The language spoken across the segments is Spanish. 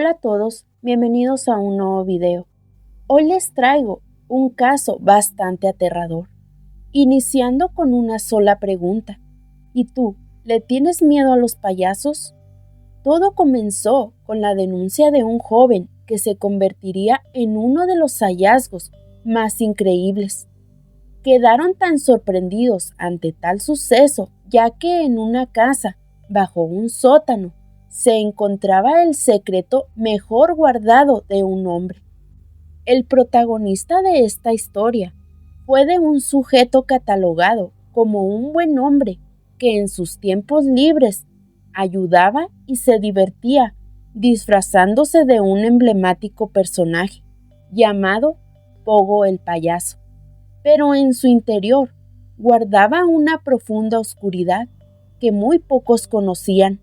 Hola a todos, bienvenidos a un nuevo video. Hoy les traigo un caso bastante aterrador, iniciando con una sola pregunta. ¿Y tú, le tienes miedo a los payasos? Todo comenzó con la denuncia de un joven que se convertiría en uno de los hallazgos más increíbles. Quedaron tan sorprendidos ante tal suceso, ya que en una casa, bajo un sótano, se encontraba el secreto mejor guardado de un hombre. El protagonista de esta historia fue de un sujeto catalogado como un buen hombre que en sus tiempos libres ayudaba y se divertía disfrazándose de un emblemático personaje llamado Pogo el Payaso, pero en su interior guardaba una profunda oscuridad que muy pocos conocían.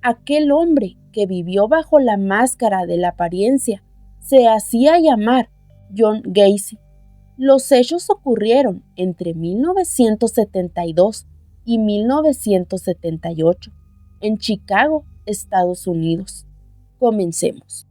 Aquel hombre que vivió bajo la máscara de la apariencia se hacía llamar John Gacy. Los hechos ocurrieron entre 1972 y 1978 en Chicago, Estados Unidos. Comencemos.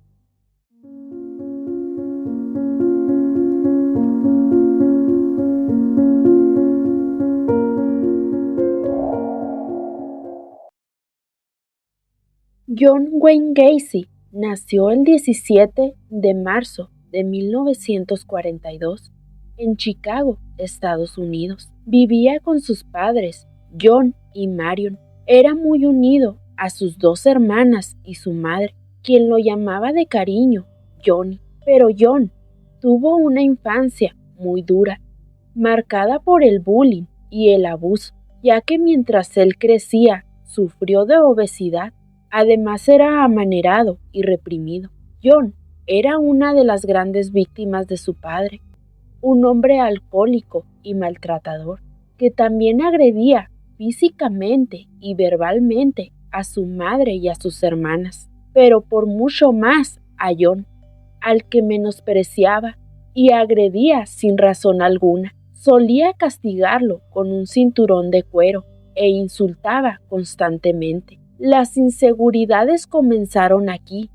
John Wayne Gacy nació el 17 de marzo de 1942 en Chicago, Estados Unidos. Vivía con sus padres, John y Marion. Era muy unido a sus dos hermanas y su madre, quien lo llamaba de cariño Johnny. Pero John tuvo una infancia muy dura, marcada por el bullying y el abuso, ya que mientras él crecía, sufrió de obesidad. Además era amanerado y reprimido. John era una de las grandes víctimas de su padre, un hombre alcohólico y maltratador, que también agredía físicamente y verbalmente a su madre y a sus hermanas, pero por mucho más a John, al que menospreciaba y agredía sin razón alguna. Solía castigarlo con un cinturón de cuero e insultaba constantemente. Las inseguridades comenzaron aquí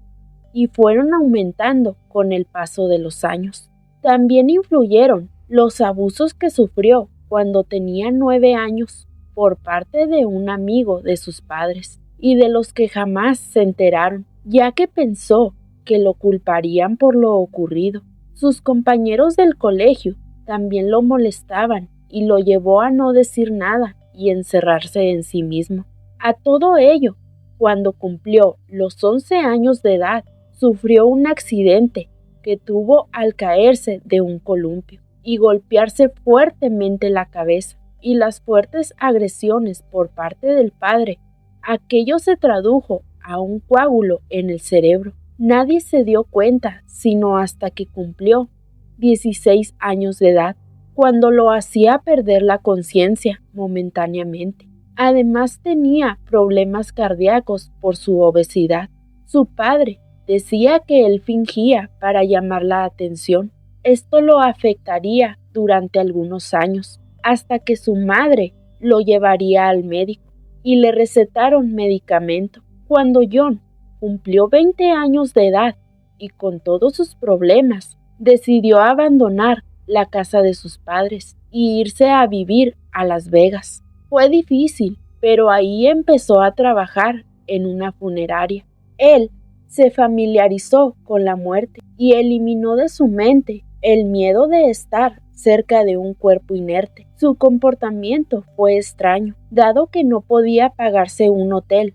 y fueron aumentando con el paso de los años. También influyeron los abusos que sufrió cuando tenía 9 años por parte de un amigo de sus padres y de los que jamás se enteraron, ya que pensó que lo culparían por lo ocurrido. Sus compañeros del colegio también lo molestaban y lo llevó a no decir nada y encerrarse en sí mismo. A todo ello, cuando cumplió los 11 años de edad, sufrió un accidente que tuvo al caerse de un columpio y golpearse fuertemente la cabeza, y las fuertes agresiones por parte del padre. Aquello se tradujo a un coágulo en el cerebro. Nadie se dio cuenta sino hasta que cumplió 16 años de edad, cuando lo hacía perder la conciencia momentáneamente. Además tenía problemas cardíacos por su obesidad. Su padre decía que él fingía para llamar la atención. Esto lo afectaría durante algunos años, hasta que su madre lo llevaría al médico y le recetaron medicamento. Cuando John cumplió 20 años de edad y con todos sus problemas, decidió abandonar la casa de sus padres y irse a vivir a Las Vegas. Fue difícil, pero ahí empezó a trabajar en una funeraria. Él se familiarizó con la muerte y eliminó de su mente el miedo de estar cerca de un cuerpo inerte. Su comportamiento fue extraño, dado que no podía pagarse un hotel.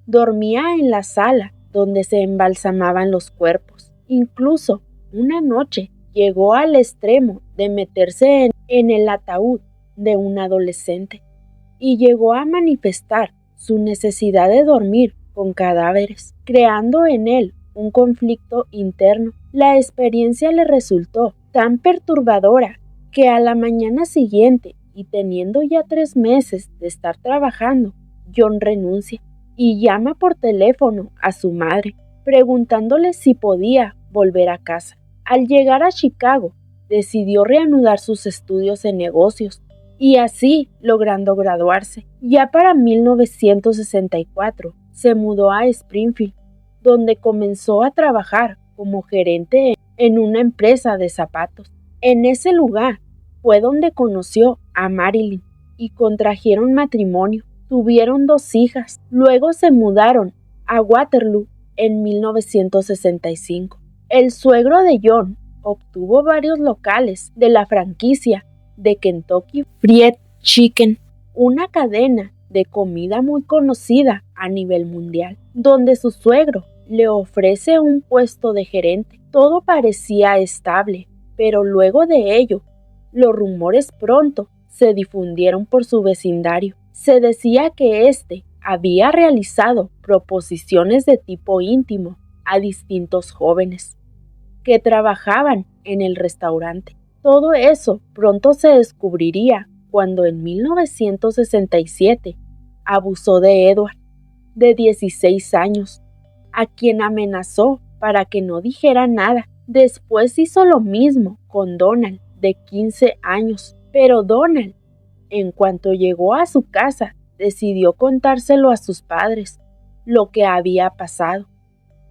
Dormía en la sala donde se embalsamaban los cuerpos. Incluso una noche llegó al extremo de meterse en el ataúd de un adolescente y llegó a manifestar su necesidad de dormir con cadáveres, creando en él un conflicto interno. La experiencia le resultó tan perturbadora que a la mañana siguiente, y teniendo ya 3 meses de estar trabajando, John renuncia y llama por teléfono a su madre, preguntándole si podía volver a casa. Al llegar a Chicago, decidió reanudar sus estudios en negocios y así logrando graduarse. Ya para 1964 se mudó a Springfield, donde comenzó a trabajar como gerente en una empresa de zapatos. En ese lugar fue donde conoció a Marilyn y contrajeron matrimonio. Tuvieron 2 hijas. Luego se mudaron a Waterloo en 1965. El suegro de John obtuvo varios locales de la franquicia de Kentucky Fried Chicken, una cadena de comida muy conocida a nivel mundial, donde su suegro le ofrece un puesto de gerente. Todo parecía estable, pero luego de ello, los rumores pronto se difundieron por su vecindario. Se decía que éste había realizado proposiciones de tipo íntimo a distintos jóvenes que trabajaban en el restaurante. Todo eso pronto se descubriría cuando en 1967 abusó de Edward, de 16 años, a quien amenazó para que no dijera nada. Después hizo lo mismo con Donald, de 15 años, pero Donald, en cuanto llegó a su casa, decidió contárselo a sus padres, lo que había pasado.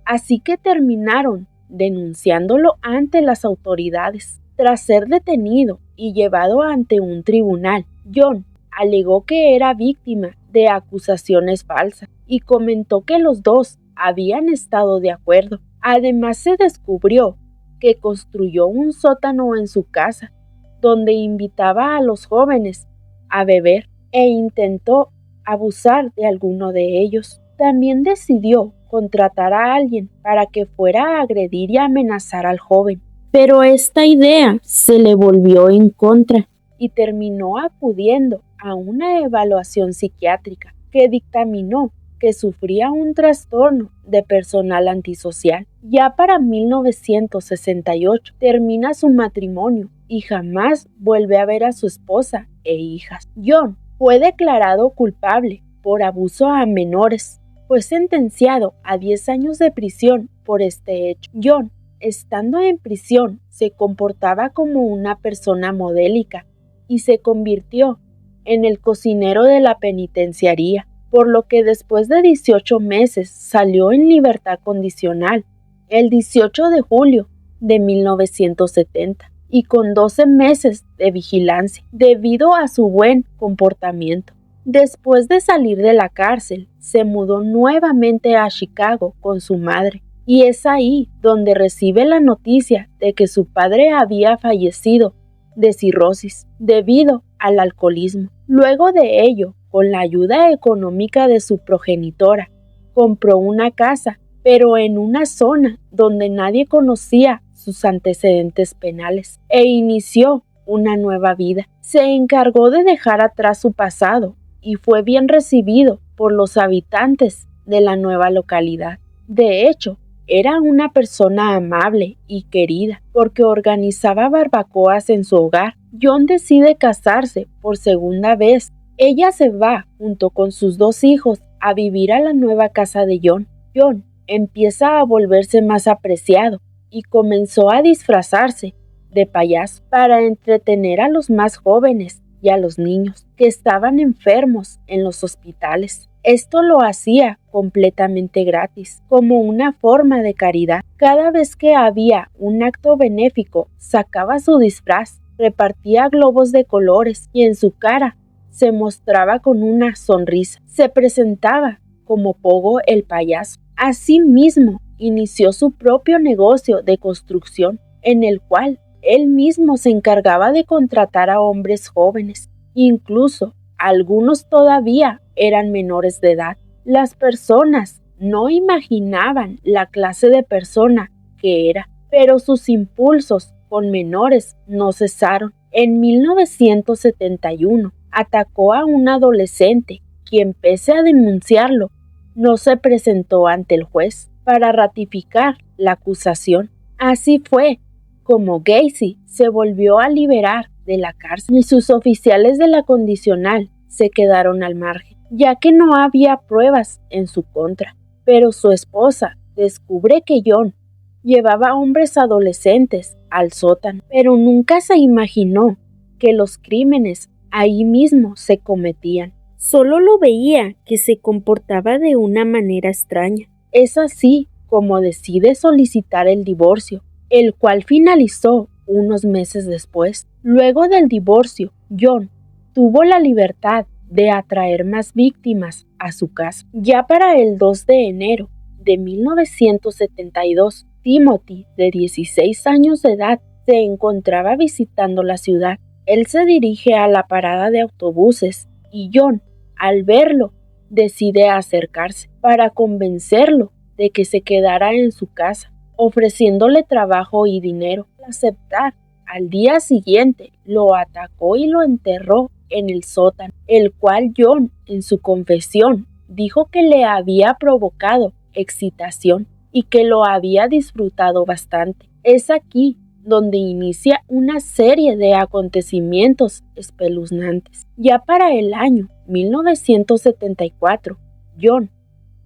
Así que terminaron denunciándolo ante las autoridades. Tras ser detenido y llevado ante un tribunal, John alegó que era víctima de acusaciones falsas y comentó que los dos habían estado de acuerdo. Además, se descubrió que construyó un sótano en su casa, donde invitaba a los jóvenes a beber e intentó abusar de alguno de ellos. También decidió contratar a alguien para que fuera a agredir y amenazar al joven. Pero esta idea se le volvió en contra y terminó acudiendo a una evaluación psiquiátrica que dictaminó que sufría un trastorno de personal antisocial. Ya para 1968 termina su matrimonio y jamás vuelve a ver a su esposa e hijas. John fue declarado culpable por abuso a menores. Fue sentenciado a 10 años de prisión por este hecho. John, estando en prisión, se comportaba como una persona modélica y se convirtió en el cocinero de la penitenciaría, por lo que después de 18 meses salió en libertad condicional el 18 de julio de 1970 y con 12 meses de vigilancia debido a su buen comportamiento. Después de salir de la cárcel, se mudó nuevamente a Chicago con su madre, y es ahí donde recibe la noticia de que su padre había fallecido de cirrosis debido al alcoholismo. Luego de ello, con la ayuda económica de su progenitora, compró una casa, pero en una zona donde nadie conocía sus antecedentes penales, e inició una nueva vida. Se encargó de dejar atrás su pasado y fue bien recibido por los habitantes de la nueva localidad. De hecho, era una persona amable y querida porque organizaba barbacoas en su hogar. John decide casarse por segunda vez. Ella se va junto con sus 2 hijos a vivir a la nueva casa de John. John empieza a volverse más apreciado y comenzó a disfrazarse de payaso para entretener a los más jóvenes y a los niños que estaban enfermos en los hospitales. Esto lo hacía completamente gratis, como una forma de caridad. Cada vez que había un acto benéfico, sacaba su disfraz, repartía globos de colores y en su cara se mostraba con una sonrisa. Se presentaba como Pogo el payaso. Asimismo, inició su propio negocio de construcción, en el cual él mismo se encargaba de contratar a hombres jóvenes. Incluso algunos todavía eran menores de edad. Las personas no imaginaban la clase de persona que era, pero sus impulsos con menores no cesaron. En 1971 atacó a un adolescente, quien pese a denunciarlo, no se presentó ante el juez para ratificar la acusación. Así fue como Gacy se volvió a liberar de la cárcel y sus oficiales de la condicional se quedaron al margen, ya que no había pruebas en su contra. Pero su esposa descubre que John llevaba hombres adolescentes al sótano, pero nunca se imaginó que los crímenes ahí mismo se cometían. Solo lo veía que se comportaba de una manera extraña. Es así como decide solicitar el divorcio, el cual finalizó unos meses después. Luego del divorcio, John tuvo la libertad de atraer más víctimas a su casa. Ya para el 2 de enero de 1972, Timothy, de 16 años de edad, se encontraba visitando la ciudad. Él se dirige a la parada de autobuses y John, al verlo, decide acercarse para convencerlo de que se quedara en su casa, ofreciéndole trabajo y dinero. Al aceptar, al día siguiente lo atacó y lo enterró en el sótano, el cual John, en su confesión, dijo que le había provocado excitación y que lo había disfrutado bastante. Es aquí donde inicia una serie de acontecimientos espeluznantes. Ya para el año 1974, John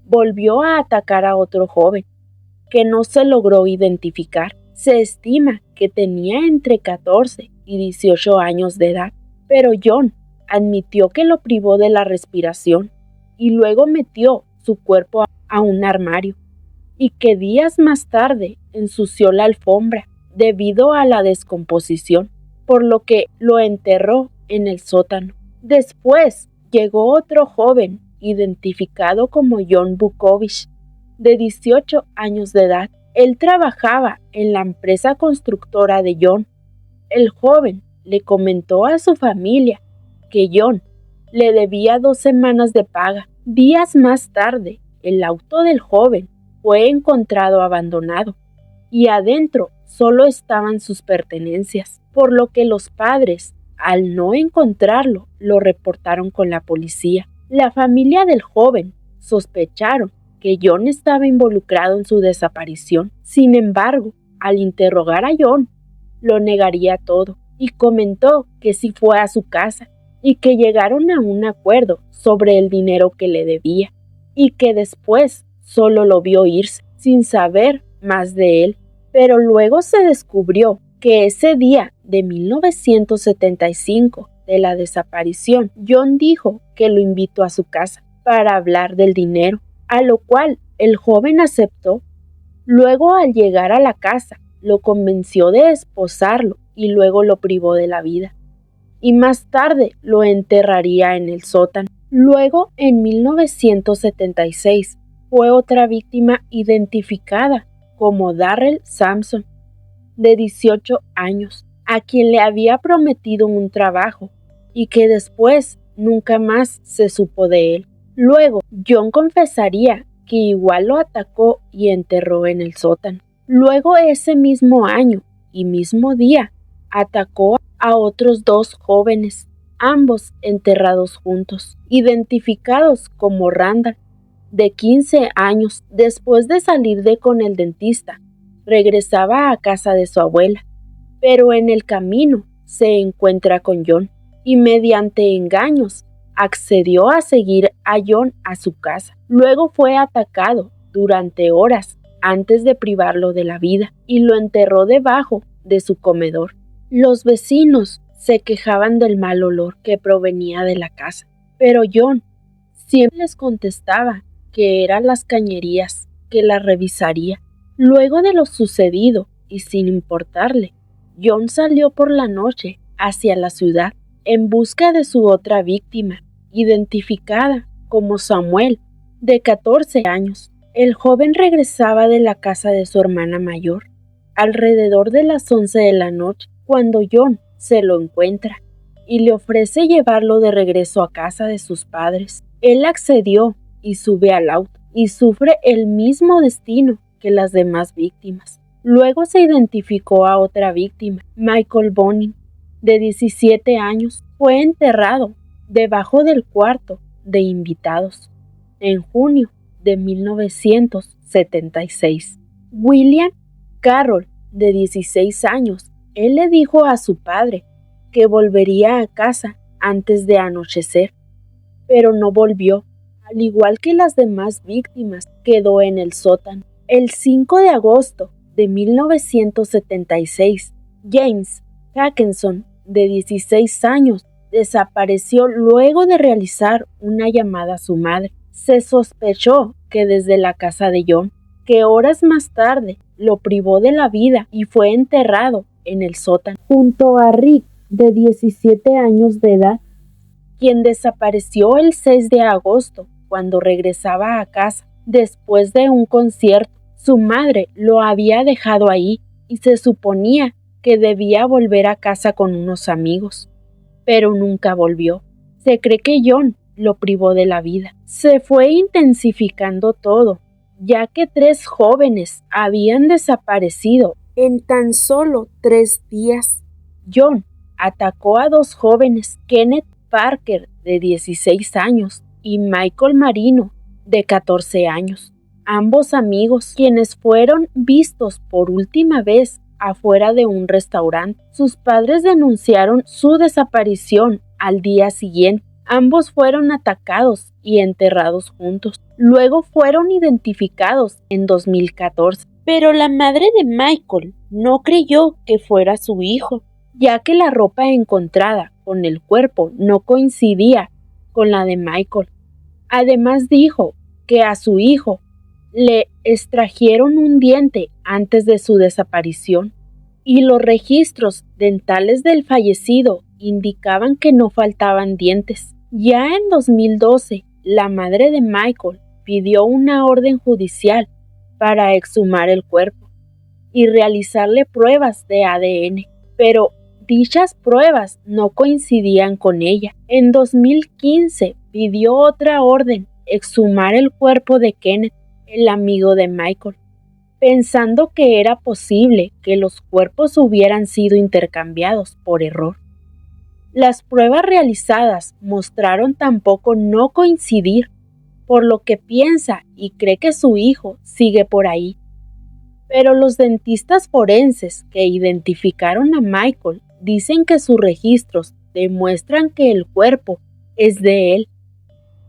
volvió a atacar a otro joven que no se logró identificar. Se estima que tenía entre 14 y 18 años de edad, pero John admitió que lo privó de la respiración y luego metió su cuerpo a un armario y que días más tarde ensució la alfombra debido a la descomposición, por lo que lo enterró en el sótano. Después llegó otro joven identificado como John Vukovich, de 18 años de edad. Él trabajaba en la empresa constructora de John. El joven le comentó a su familia que John le debía 2 semanas de paga. Días más tarde, el auto del joven fue encontrado abandonado y adentro solo estaban sus pertenencias, por lo que los padres, al no encontrarlo, lo reportaron con la policía. La familia del joven sospecharon que John estaba involucrado en su desaparición. Sin embargo, al interrogar a John, lo negaría todo y comentó que sí fue a su casa y que llegaron a un acuerdo sobre el dinero que le debía y que después solo lo vio irse sin saber más de él. Pero luego se descubrió que ese día de 1975 de la desaparición, John dijo que lo invitó a su casa para hablar del dinero, a lo cual el joven aceptó. Luego, al llegar a la casa, lo convenció de esposarlo y luego lo privó de la vida. Y más tarde lo enterraría en el sótano. Luego, en 1976, fue otra víctima identificada como Darrell Sampson, de 18 años, a quien le había prometido un trabajo y que después nunca más se supo de él. Luego, John confesaría que igual lo atacó y enterró en el sótano. Luego, ese mismo año y mismo día, atacó a otros 2 jóvenes, ambos enterrados juntos, identificados como Randall, de 15 años. Después de salir con el dentista, regresaba a casa de su abuela, pero en el camino se encuentra con John y mediante engaños accedió a seguir a John a su casa. Luego fue atacado durante horas antes de privarlo de la vida y lo enterró debajo de su comedor. Los vecinos se quejaban del mal olor que provenía de la casa, pero John siempre les contestaba que eran las cañerías, que las revisaría. Luego de lo sucedido y sin importarle, John salió por la noche hacia la ciudad en busca de su otra víctima, identificada como Samuel, de 14 años. El joven regresaba de la casa de su hermana mayor, alrededor de las 11 de la noche, cuando John se lo encuentra y le ofrece llevarlo de regreso a casa de sus padres. Él accedió y sube al auto y sufre el mismo destino que las demás víctimas. Luego se identificó a otra víctima, Michael Bonin, de 17 años. Fue enterrado debajo del cuarto de invitados en junio de 1976. William Carroll, de 16 años, él le dijo a su padre que volvería a casa antes de anochecer, pero no volvió. Al igual que las demás víctimas, quedó en el sótano. El 5 de agosto de 1976, James Hackenson, de 16 años, desapareció luego de realizar una llamada a su madre. Se sospechó que desde la casa de John, que horas más tarde lo privó de la vida y fue enterrado en el sótano, junto a Rick, de 17 años de edad, quien desapareció el 6 de agosto cuando regresaba a casa después de un concierto. Su madre lo había dejado ahí y se suponía que debía volver a casa con unos amigos, pero nunca volvió. Se cree que John lo privó de la vida. Se fue intensificando todo, ya que 3 jóvenes habían desaparecido en tan solo 3 días. John atacó a 2 jóvenes, Kenneth Parker, de 16 años, y Michael Marino, de 14 años, ambos amigos, quienes fueron vistos por última vez afuera de un restaurante. Sus padres denunciaron su desaparición al día siguiente. Ambos fueron atacados y enterrados juntos. Luego fueron identificados en 2014, pero la madre de Michael no creyó que fuera su hijo, ya que la ropa encontrada con el cuerpo no coincidía con la de Michael. Además dijo que a su hijo le extrajeron un diente antes de su desaparición y los registros dentales del fallecido indicaban que no faltaban dientes. Ya en 2012, la madre de Michael pidió una orden judicial para exhumar el cuerpo y realizarle pruebas de ADN, pero dichas pruebas no coincidían con ella. En 2015 pidió otra orden, exhumar el cuerpo de Kenneth, el amigo de Michael, pensando que era posible que los cuerpos hubieran sido intercambiados por error. Las pruebas realizadas mostraron tampoco no coincidir, por lo que piensa y cree que su hijo sigue por ahí. Pero los dentistas forenses que identificaron a Michael dicen que sus registros demuestran que el cuerpo es de él.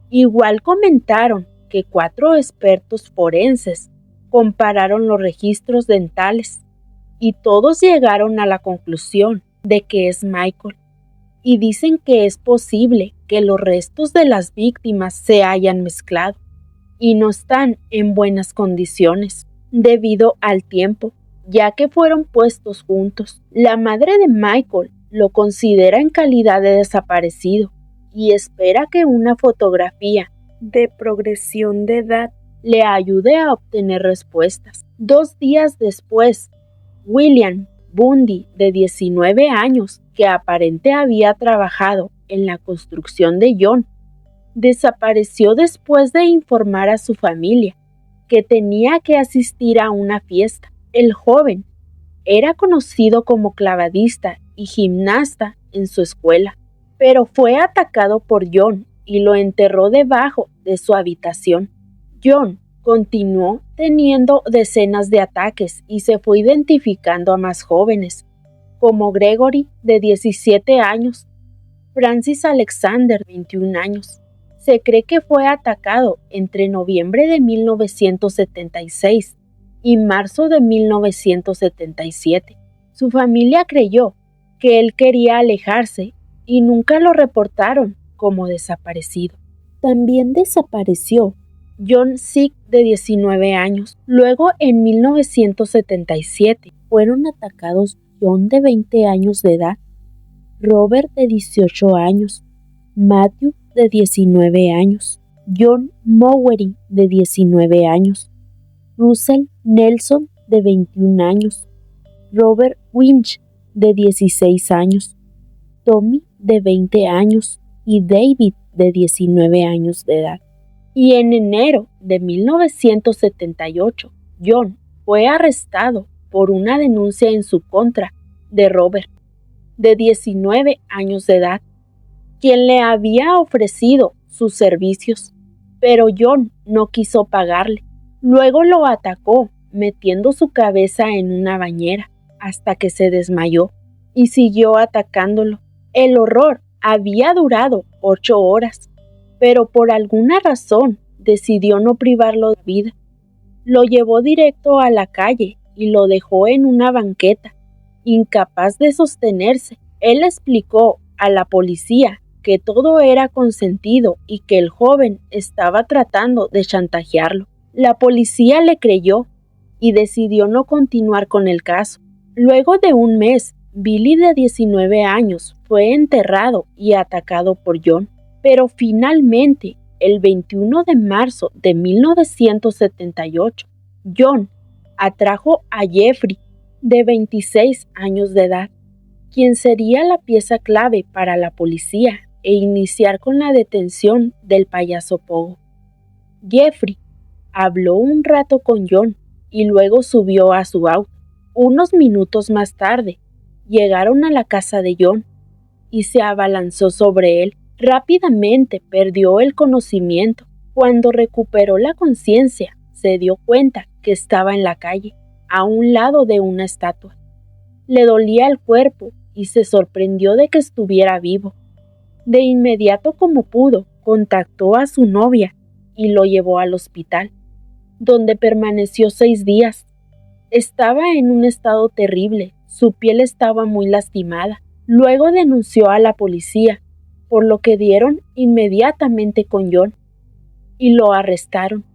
Igual comentaron que 4 expertos forenses compararon los registros dentales y todos llegaron a la conclusión de que es Michael, y dicen que es posible que los restos de las víctimas se hayan mezclado y no están en buenas condiciones debido al tiempo, ya que fueron puestos juntos. La madre de Michael lo considera en calidad de desaparecido y espera que una fotografía de progresión de edad le ayude a obtener respuestas. 2 días después, William Bundy, de 19 años, que aparentemente había trabajado en la construcción de John, desapareció después de informar a su familia que tenía que asistir a una fiesta. El joven era conocido como clavadista y gimnasta en su escuela, pero fue atacado por John y lo enterró debajo de su habitación. John continuó teniendo decenas de ataques y se fue identificando a más jóvenes, como Gregory, de 17 años, Francis Alexander, 21 años. Se cree que fue atacado entre noviembre de 1976 y marzo de 1977. Su familia creyó que él quería alejarse y nunca lo reportaron como desaparecido. También desapareció John Sick, de 19 años. Luego, en 1977, fueron atacados John, de 20 años de edad, Robert, de 18 años, Matthew, de 19 años, John Mowery, de 19 años, Russell Nelson, de 21 años, Robert Winch, de 16 años, Tommy, de 20 años, y David, de 19 años de edad. Y en enero de 1978, John fue arrestado por una denuncia en su contra de Robert, de 19 años de edad, quien le había ofrecido sus servicios, pero John no quiso pagarle. Luego lo atacó, metiendo su cabeza en una bañera hasta que se desmayó y siguió atacándolo. El horror había durado 8 horas, pero por alguna razón decidió no privarlo de vida. Lo llevó directo a la calle y lo dejó en una banqueta, incapaz de sostenerse. Él explicó a la policía que todo era consentido y que el joven estaba tratando de chantajearlo. La policía le creyó y decidió no continuar con el caso. Luego de un mes, Billy, de 19 años, fue enterrado y atacado por John, pero finalmente, el 21 de marzo de 1978, John atrajo a Jeffrey, de 26 años de edad, quien sería la pieza clave para la policía e iniciar con la detención del payaso Pogo. Jeffrey habló un rato con John y luego subió a su auto. Unos minutos más tarde, llegaron a la casa de John y se abalanzó sobre él. Rápidamente perdió el conocimiento. Cuando recuperó la conciencia, se dio cuenta que estaba en la calle, a un lado de una estatua. Le dolía el cuerpo y se sorprendió de que estuviera vivo. De inmediato, como pudo, contactó a su novia y lo llevó al hospital, donde permaneció 6 días. Estaba en un estado terrible, su piel estaba muy lastimada. Luego denunció a la policía, por lo que dieron inmediatamente con John y lo arrestaron.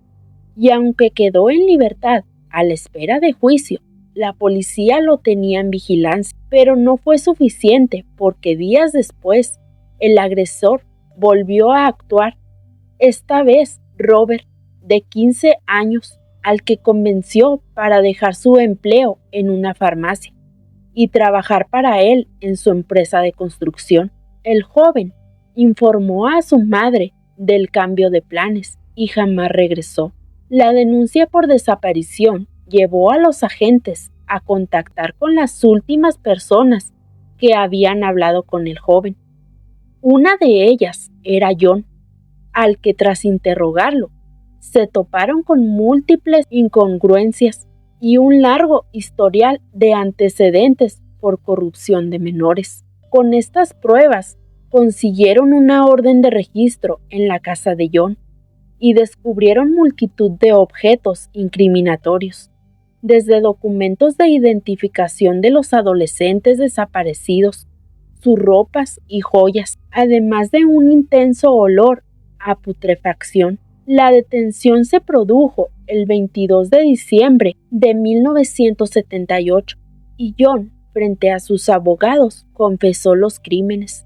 Y aunque quedó en libertad a la espera de juicio, la policía lo tenía en vigilancia, pero no fue suficiente porque días después el agresor volvió a actuar. Esta vez Robert, de 15 años, al que convenció para dejar su empleo en una farmacia y trabajar para él en su empresa de construcción. El joven informó a su madre del cambio de planes y jamás regresó. La denuncia por desaparición llevó a los agentes a contactar con las últimas personas que habían hablado con el joven. Una de ellas era John, al que tras interrogarlo, se toparon con múltiples incongruencias y un largo historial de antecedentes por corrupción de menores. Con estas pruebas, consiguieron una orden de registro en la casa de John y descubrieron multitud de objetos incriminatorios, desde documentos de identificación de los adolescentes desaparecidos, sus ropas y joyas, además de un intenso olor a putrefacción. La detención se produjo el 22 de diciembre de 1978 y John, frente a sus abogados, confesó los crímenes.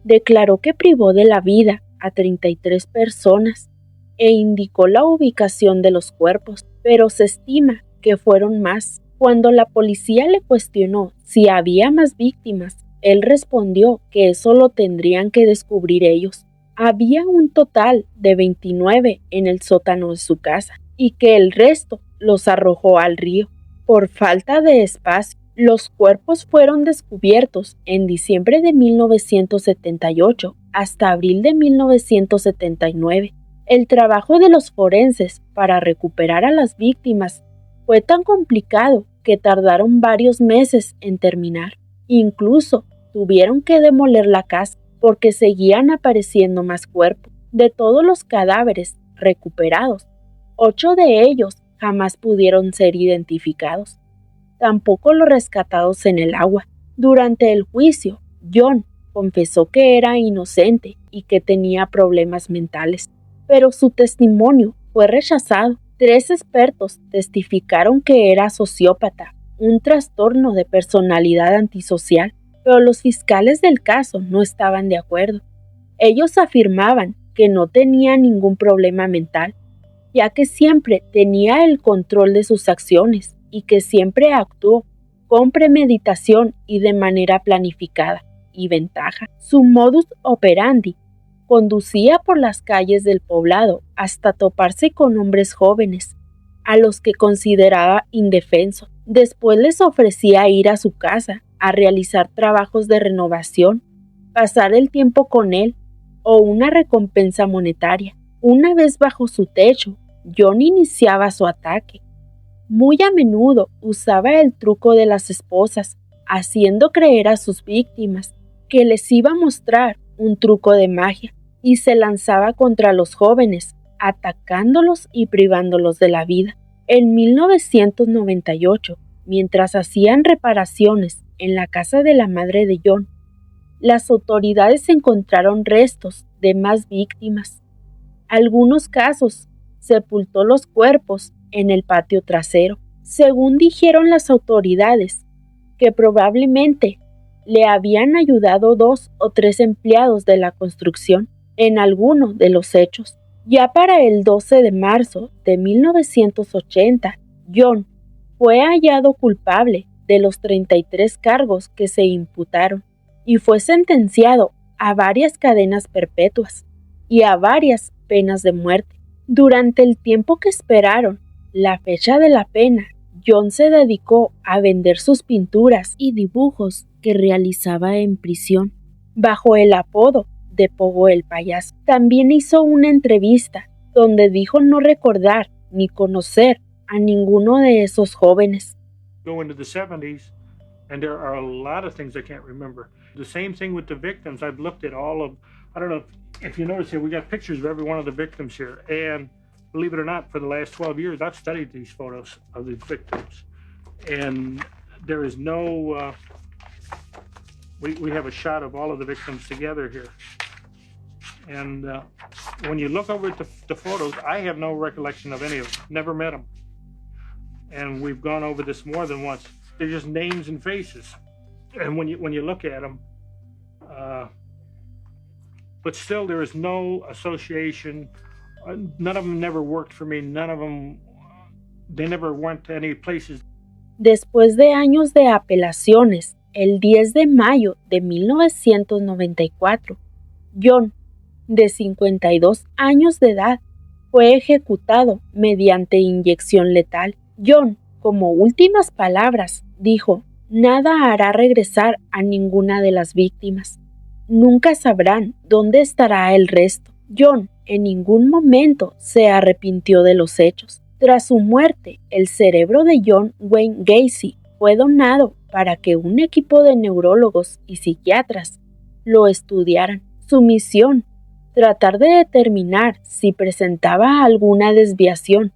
Declaró que privó de la vida a 33 personas e indicó la ubicación de los cuerpos, pero se estima que fueron más. Cuando la policía le cuestionó si había más víctimas, él respondió que eso lo tendrían que descubrir ellos. Había un total de 29 en el sótano de su casa y que el resto los arrojó al río. Por falta de espacio, los cuerpos fueron descubiertos en diciembre de 1978 hasta abril de 1979. El trabajo de los forenses para recuperar a las víctimas fue tan complicado que tardaron varios meses en terminar. Incluso tuvieron que demoler la casa porque seguían apareciendo más cuerpos. De todos los cadáveres recuperados, 8 de ellos jamás pudieron ser identificados. Tampoco los rescatados en el agua. Durante el juicio, John confesó que era inocente y que tenía problemas mentales, pero su testimonio fue rechazado. 3 expertos testificaron que era sociópata, un trastorno de personalidad antisocial, pero los fiscales del caso no estaban de acuerdo. Ellos afirmaban que no tenía ningún problema mental, ya que siempre tenía el control de sus acciones y que siempre actuó con premeditación y de manera planificada y ventaja. Su modus operandi conducía por las calles del poblado hasta toparse con hombres jóvenes, a los que consideraba indefensos. Después les ofrecía ir a su casa a realizar trabajos de renovación, pasar el tiempo con él o una recompensa monetaria. Una vez bajo su techo, John iniciaba su ataque. Muy a menudo usaba el truco de las esposas, haciendo creer a sus víctimas que les iba a mostrar un truco de magia y se lanzaba contra los jóvenes, atacándolos y privándolos de la vida. En 1998, mientras hacían reparaciones en la casa de la madre de John, las autoridades encontraron restos de más víctimas. Algunos casos sepultó los cuerpos en el patio trasero. Según dijeron las autoridades, que probablemente le habían ayudado 2 o 3 empleados de la construcción en alguno de los hechos. Ya para el 12 de marzo de 1980, John fue hallado culpable de los 33 cargos que se imputaron y fue sentenciado a varias cadenas perpetuas y a varias penas de muerte. Durante el tiempo que esperaron la fecha de la pena, John se dedicó a vender sus pinturas y dibujos que realizaba en prisión, bajo el apodo de Pogo el Payaso. También hizo una entrevista donde dijo no recordar ni conocer a ninguno de esos jóvenes. Go into the 70s, and there are a lot of things I can't remember. The same thing with the victims. I've looked at all of, I don't know if you notice here, we got pictures of every one of the victims here. And believe it or not, for the last 12 years, I've studied these photos of the victims. And there is no, we have a shot of all of the victims together here. And when you look over at the photos, I have no recollection of any of them. Never met them. And we've gone over this more than once. They're just names and faces. And when you look at them, but still there is no association. None of them never worked for me. None of them, they never went to any places. Después de años de apelaciones, el 10 de mayo de 1994, John, de 52 años de edad, fue ejecutado mediante inyección letal. John, como últimas palabras, dijo: nada hará regresar a ninguna de las víctimas. Nunca sabrán dónde estará el resto. John en ningún momento se arrepintió de los hechos. Tras su muerte, el cerebro de John Wayne Gacy fue donado para que un equipo de neurólogos y psiquiatras lo estudiaran. Su misión: tratar de determinar si presentaba alguna desviación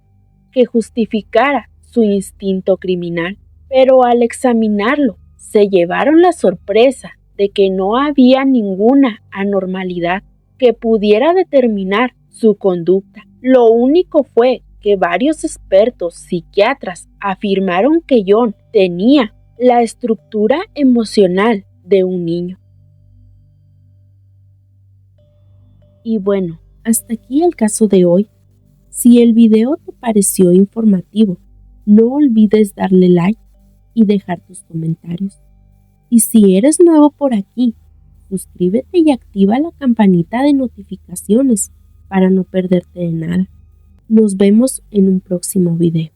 que justificara su instinto criminal. Pero al examinarlo, se llevaron la sorpresa de que no había ninguna anormalidad que pudiera determinar su conducta. Lo único fue que varios expertos psiquiatras afirmaron que John tenía la estructura emocional de un niño. Y bueno, hasta aquí el caso de hoy. Si el video te pareció informativo, no olvides darle like y dejar tus comentarios. Y si eres nuevo por aquí, suscríbete y activa la campanita de notificaciones para no perderte de nada. Nos vemos en un próximo video.